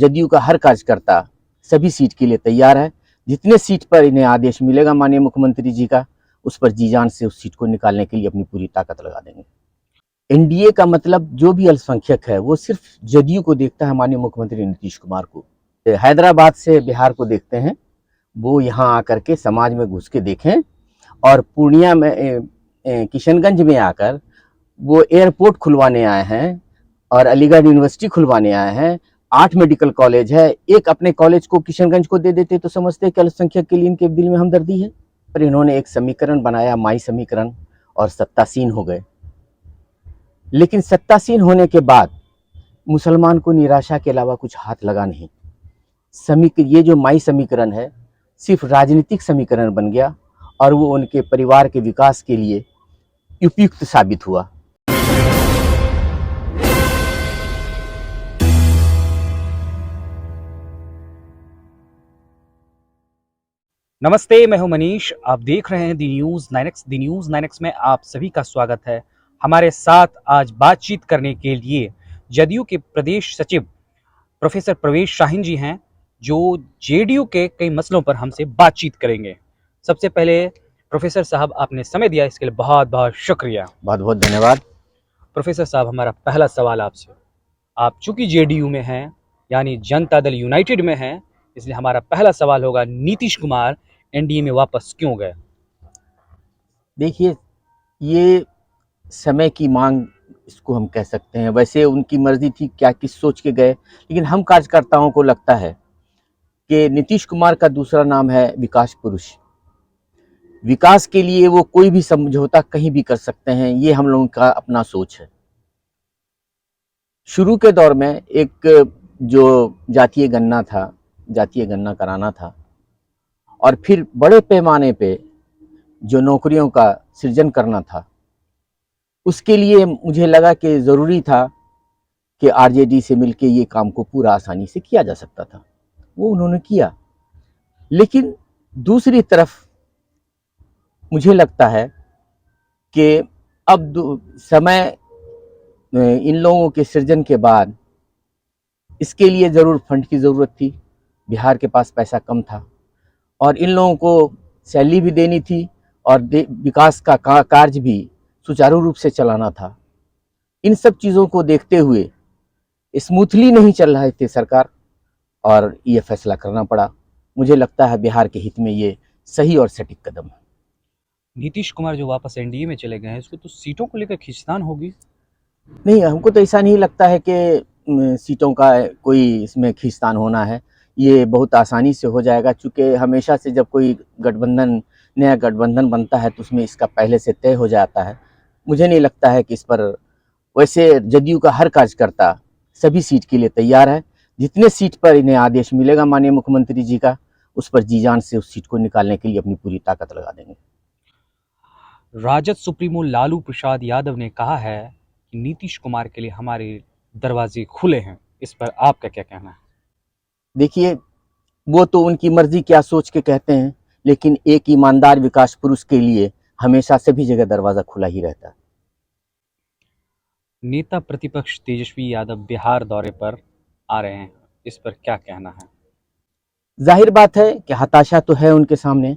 जदयू का हर कार्यकर्ता सभी सीट के लिए तैयार है। जितने सीट पर इन्हें आदेश मिलेगा माननीय मुख्यमंत्री जी का, उस पर जी जान से उस सीट को निकालने के लिए अपनी पूरी ताकत लगा देंगे। एनडीए का मतलब जो भी अल्पसंख्यक है वो सिर्फ जदयू को देखता है, माननीय मुख्यमंत्री नीतीश कुमार को। हैदराबाद से बिहार को देखते हैं, वो यहाँ आकर के समाज में घुस के देखें, और पूर्णिया में किशनगंज में आकर वो एयरपोर्ट खुलवाने आए हैं और अलीगढ़ यूनिवर्सिटी खुलवाने आए हैं। 8 मेडिकल कॉलेज है, एक अपने कॉलेज को किशनगंज को दे देते तो समझते हैं कि अल्पसंख्यक के लिए इनके दिल में हमदर्दी है। पर इन्होंने एक समीकरण बनाया, माई समीकरण, और सत्तासीन हो गए। लेकिन सत्तासीन होने के बाद मुसलमान को निराशा के अलावा कुछ हाथ लगा नहीं। ये जो माई समीकरण है सिर्फ राजनीतिक समीकरण बन गया और वो उनके परिवार के विकास के लिए उपयुक्त साबित हुआ। नमस्ते, मैं हूं मनीष। आप देख रहे हैं दी न्यूज़ 9X। दी न्यूज़ 9X में आप सभी का स्वागत है। हमारे साथ आज बातचीत करने के लिए जदयू के प्रदेश सचिव प्रोफेसर प्रवेश शाहीन जी हैं, जो जेडीयू के कई मसलों पर हमसे बातचीत करेंगे। सबसे पहले प्रोफेसर साहब, आपने समय दिया, इसके लिए बहुत बहुत शुक्रिया। बहुत बहुत धन्यवाद। प्रोफेसर साहब, हमारा पहला सवाल आपसे, आप चूंकि जेडीयू में हैं, यानी जनता दल यूनाइटेड में हैं, इसलिए हमारा पहला सवाल होगा, नीतीश कुमार एनडीए में वापस क्यों गए? देखिए, ये समय की मांग इसको हम कह सकते हैं। वैसे उनकी मर्जी थी, क्या किस सोच के गए, लेकिन हम कार्यकर्ताओं को लगता है कि नीतीश कुमार का दूसरा नाम है विकास पुरुष। विकास के लिए वो कोई भी समझौता कहीं भी कर सकते हैं, ये हम लोगों का अपना सोच है। शुरू के दौर में एक जो जातीय गणना कराना था, और फिर बड़े पैमाने पे जो नौकरियों का सृजन करना था, उसके लिए मुझे लगा कि ज़रूरी था कि आरजेडी से मिलके ये काम को पूरा आसानी से किया जा सकता था। वो उन्होंने किया। लेकिन दूसरी तरफ मुझे लगता है कि अब समय इन लोगों के सृजन के बाद इसके लिए ज़रूर फंड की ज़रूरत थी। बिहार के पास पैसा कम था और इन लोगों को सैलरी भी देनी थी और विकास का कार्य भी सुचारू रूप से चलाना था। इन सब चीज़ों को देखते हुए स्मूथली नहीं चल रही थी सरकार, और ये फैसला करना पड़ा। मुझे लगता है बिहार के हित में ये सही और सटीक कदम है। नीतीश कुमार जो वापस एनडीए में चले गए हैं, इसको तो सीटों को लेकर खींचतान होगी। नहीं, हमको तो ऐसा नहीं लगता है कि सीटों का कोई इसमें खींचतान होना है। ये बहुत आसानी से हो जाएगा, चूँकि हमेशा से जब कोई नया गठबंधन बनता है तो उसमें इसका पहले से तय हो जाता है। मुझे नहीं लगता है कि इस पर, वैसे जदयू का हर कार्यकर्ता सभी सीट के लिए तैयार है। जितने सीट पर इन्हें आदेश मिलेगा माननीय मुख्यमंत्री जी का, उस पर जी जान से उस सीट को निकालने के लिए अपनी पूरी ताकत लगा देंगे। राजद सुप्रीमो लालू प्रसाद यादव ने कहा है कि नीतीश कुमार के लिए हमारे दरवाजे खुले हैं। इस पर आपका क्या कहना है? देखिए, वो तो उनकी मर्जी क्या सोच के कहते हैं, लेकिन एक ईमानदार विकास पुरुष के लिए हमेशा सभी जगह दरवाजा खुला ही रहता है। नेता प्रतिपक्ष तेजस्वी यादव बिहार दौरे पर आ रहे हैं, इस पर क्या कहना है? जाहिर बात है कि हताशा तो है उनके सामने,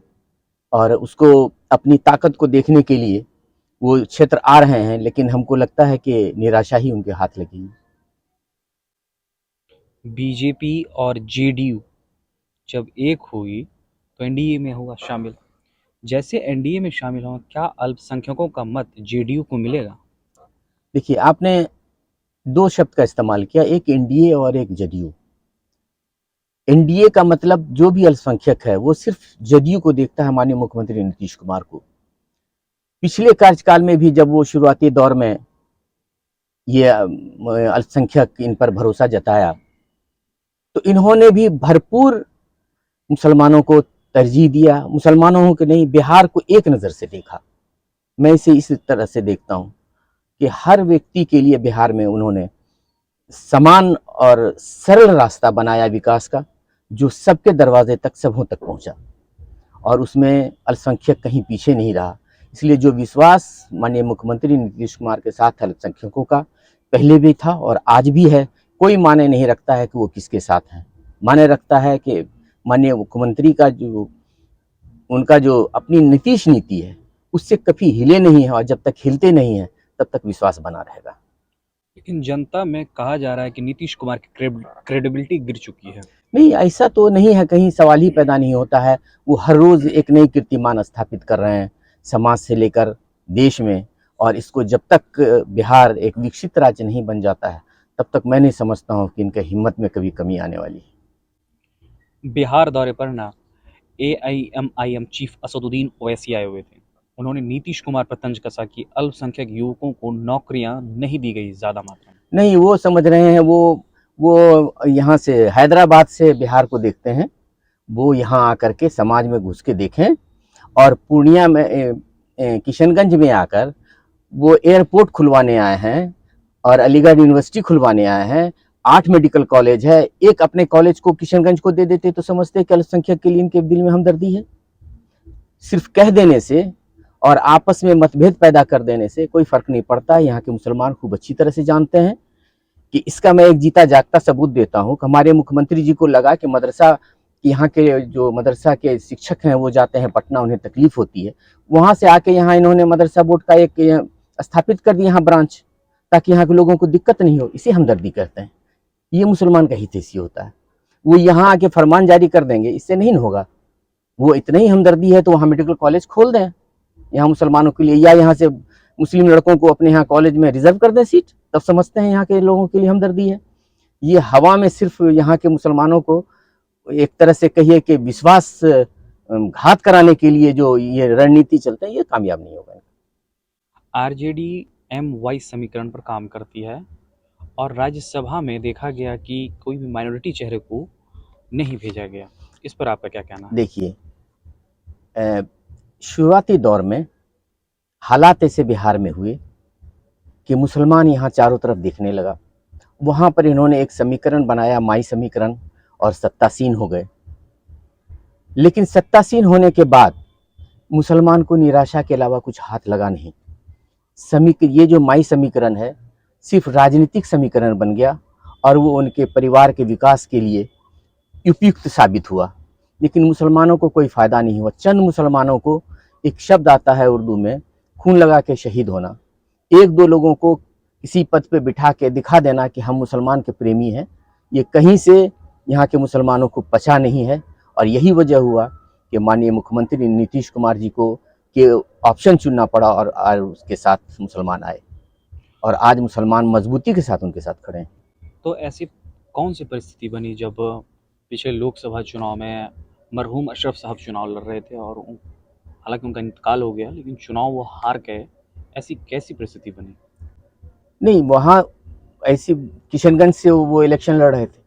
और उसको अपनी ताकत को देखने के लिए वो क्षेत्र आ रहे हैं, लेकिन हमको लगता है कि निराशा ही उनके हाथ लगेगी। बीजेपी और जेडीयू जब एक हुई तो एनडीए में होगा शामिल। जैसे एनडीए में शामिल हों, क्या अल्पसंख्यकों का मत जेडीयू को मिलेगा? देखिए, आपने 2 शब्द का इस्तेमाल किया, एक एनडीए और एक जदयू। एनडीए का मतलब जो भी अल्पसंख्यक है वो सिर्फ जदयू को देखता है, माननीय मुख्यमंत्री नीतीश कुमार को। पिछले कार्यकाल में भी जब वो शुरुआती दौर में ये अल्पसंख्यक इन पर भरोसा जताया, तो इन्होंने भी भरपूर मुसलमानों को तरजीह दिया। मुसलमानों को नहीं, बिहार को एक नज़र से देखा। मैं इसे इस तरह से देखता हूँ कि हर व्यक्ति के लिए बिहार में उन्होंने समान और सरल रास्ता बनाया विकास का, जो सबके दरवाजे तक, सबों तक पहुंचा, और उसमें अल्पसंख्यक कहीं पीछे नहीं रहा। इसलिए जो विश्वास माननीय मुख्यमंत्री नीतीश कुमार के साथ अल्पसंख्यकों का पहले भी था और आज भी है, कोई माने नहीं रखता है कि वो किसके साथ हैं। माने रखता है कि माननीय मुख्यमंत्री का जो उनका जो अपनी नीतीश नीति है उससे कभी हिले नहीं है, और जब तक हिलते नहीं है तब तक विश्वास बना रहेगा। लेकिन जनता में कहा जा रहा है कि नीतीश कुमार की क्रेडिबिलिटी गिर चुकी है। नहीं, ऐसा तो नहीं है, कहीं सवाल ही पैदा नहीं होता है। वो हर रोज एक नई कीर्तिमान स्थापित कर रहे हैं समाज से लेकर देश में, और इसको जब तक बिहार एक विकसित राज्य नहीं बन जाता है तब तक मैं नहीं समझता हूँ कि इनके हिम्मत में कभी कमी आने वाली है। बिहार दौरे पर ना AIMIM चीफ असदुद्दीन ओवैसी आए हुए थे। उन्होंने नीतीश कुमार पर तंज कसा कि अल्पसंख्यक युवकों को नौकरियां नहीं दी गई ज्यादा मात्रा में। नहीं, वो समझ रहे हैं, वो यहाँ से हैदराबाद से बिहार को देखते हैं, वो यहाँ आकर के समाज में घुस के देखें, और पूर्णिया में किशनगंज में आकर वो एयरपोर्ट खुलवाने आए हैं और अलीगढ़ यूनिवर्सिटी खुलवाने आए हैं। 8 मेडिकल कॉलेज है, एक अपने कॉलेज को किशनगंज को दे देते तो समझते हैं कि अल्पसंख्यक के लिए इनके दिल में हमदर्दी है। सिर्फ कह देने से और आपस में मतभेद पैदा कर देने से कोई फर्क नहीं पड़ता। यहाँ के मुसलमान खूब अच्छी तरह से जानते हैं कि इसका मैं एक जीता जागता सबूत देता हूँ कि हमारे मुख्यमंत्री जी को लगा कि मदरसा, यहाँ के जो मदरसा के शिक्षक हैं वो जाते हैं पटना, उन्हें तकलीफ होती है, वहाँ से आके यहाँ इन्होंने मदरसा बोर्ड का एक स्थापित कर दिया यहाँ ब्रांच, ताकि यहाँ के लोगों को दिक्कत नहीं हो। इसे हमदर्दी कहते हैं। ये मुसलमान का हितैषी होता है। वो यहाँ आके फरमान जारी कर देंगे, इससे नहीं होगा। वो इतना ही हमदर्दी है तो वहाँ मेडिकल कॉलेज खोल दें यहाँ मुसलमानों के लिए, या यहाँ से मुस्लिम लड़कों को अपने यहाँ कॉलेज में रिजर्व कर दें सीट, तब समझते हैं यहाँ के लोगों के लिए हमदर्दी है। ये हवा में सिर्फ यहाँ के मुसलमानों को एक तरह से कहिए कि विश्वास घात कराने के लिए जो ये रणनीति चलते हैं, ये कामयाब नहीं होगा। RJD MY समीकरण पर काम करती है और राज्यसभा में देखा गया कि कोई भी माइनॉरिटी चेहरे को नहीं भेजा गया। इस पर आपका क्या कहना है? देखिए, शुरुआती दौर में हालात ऐसे बिहार में हुए कि मुसलमान यहाँ चारों तरफ दिखने लगा। वहाँ पर इन्होंने एक समीकरण बनाया, माई समीकरण, और सत्तासीन हो गए। लेकिन सत्तासीन होने के बाद मुसलमान को निराशा के अलावा कुछ हाथ लगा नहीं। ये जो माई समीकरण है सिर्फ राजनीतिक समीकरण बन गया, और वो उनके परिवार के विकास के लिए उपयुक्त साबित हुआ, लेकिन मुसलमानों को कोई फ़ायदा नहीं हुआ। चंद मुसलमानों को एक शब्द आता है उर्दू में, खून लगा के शहीद होना। एक दो लोगों को किसी पद पे बिठा के दिखा देना कि हम मुसलमान के प्रेमी हैं, ये कहीं से यहाँ के मुसलमानों को पचा नहीं है। और यही वजह हुआ कि माननीय मुख्यमंत्री नीतीश कुमार जी को के ऑप्शन चुनना पड़ा, और उसके साथ मुसलमान आए, और आज मुसलमान मजबूती के साथ उनके साथ खड़े हैं। तो ऐसी कौन सी परिस्थिति बनी जब पिछले लोकसभा चुनाव में मरहूम अशरफ साहब चुनाव लड़ रहे थे और हालांकि उनका इंतकाल हो गया, लेकिन चुनाव वो हार गए, ऐसी कैसी परिस्थिति बनी? नहीं, वहाँ ऐसी किशनगंज से वो इलेक्शन लड़ रहे थे,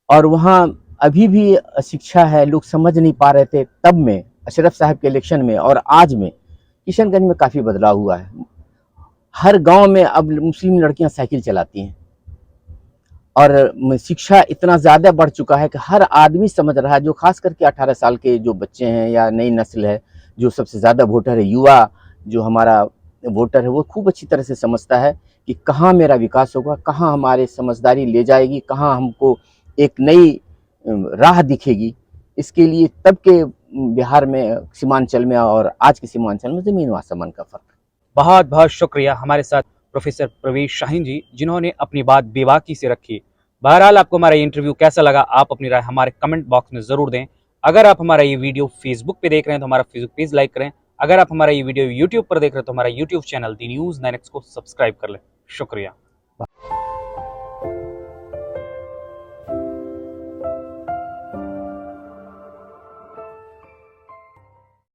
और वहाँ अभी भी अशिक्षा है, लोग समझ नहीं पा रहे थे तब में अशरफ साहब के इलेक्शन में, और आज में किशनगंज में काफ़ी बदलाव हुआ है। हर गांव में अब मुस्लिम लड़कियां साइकिल चलाती हैं, और शिक्षा इतना ज़्यादा बढ़ चुका है कि हर आदमी समझ रहा है, जो खास करके 18 साल के जो बच्चे हैं या नई नस्ल है, जो सबसे ज़्यादा वोटर है, युवा जो हमारा वोटर है, वो खूब अच्छी तरह से समझता है कि कहाँ मेरा विकास होगा, कहाँ हमारे समझदारी ले जाएगी, कहाँ हमको एक नई राह दिखेगी। इसके लिए तब के बिहार में सीमांचल में और आज के सीमांचल में ज़मीन व आसमान का फ़र्क। बहुत बहुत शुक्रिया हमारे साथ प्रोफेसर प्रवेश शाहीन जी, जिन्होंने अपनी बात बेबाकी से रखी। बहरहाल आपको हमारा ये इंटरव्यू कैसा लगा, आप अपनी राय हमारे कमेंट बॉक्स में ज़रूर दें। अगर आप हमारा ये वीडियो फेसबुक पे देख रहे हैं तो हमारा फेसबुक पेज लाइक करें। अगर आप हमारा ये वीडियो यूट्यूब पर देख रहे हैं तो हमारा यूट्यूब चैनल दी न्यूज़ 9X को सब्सक्राइब कर लें। शुक्रिया।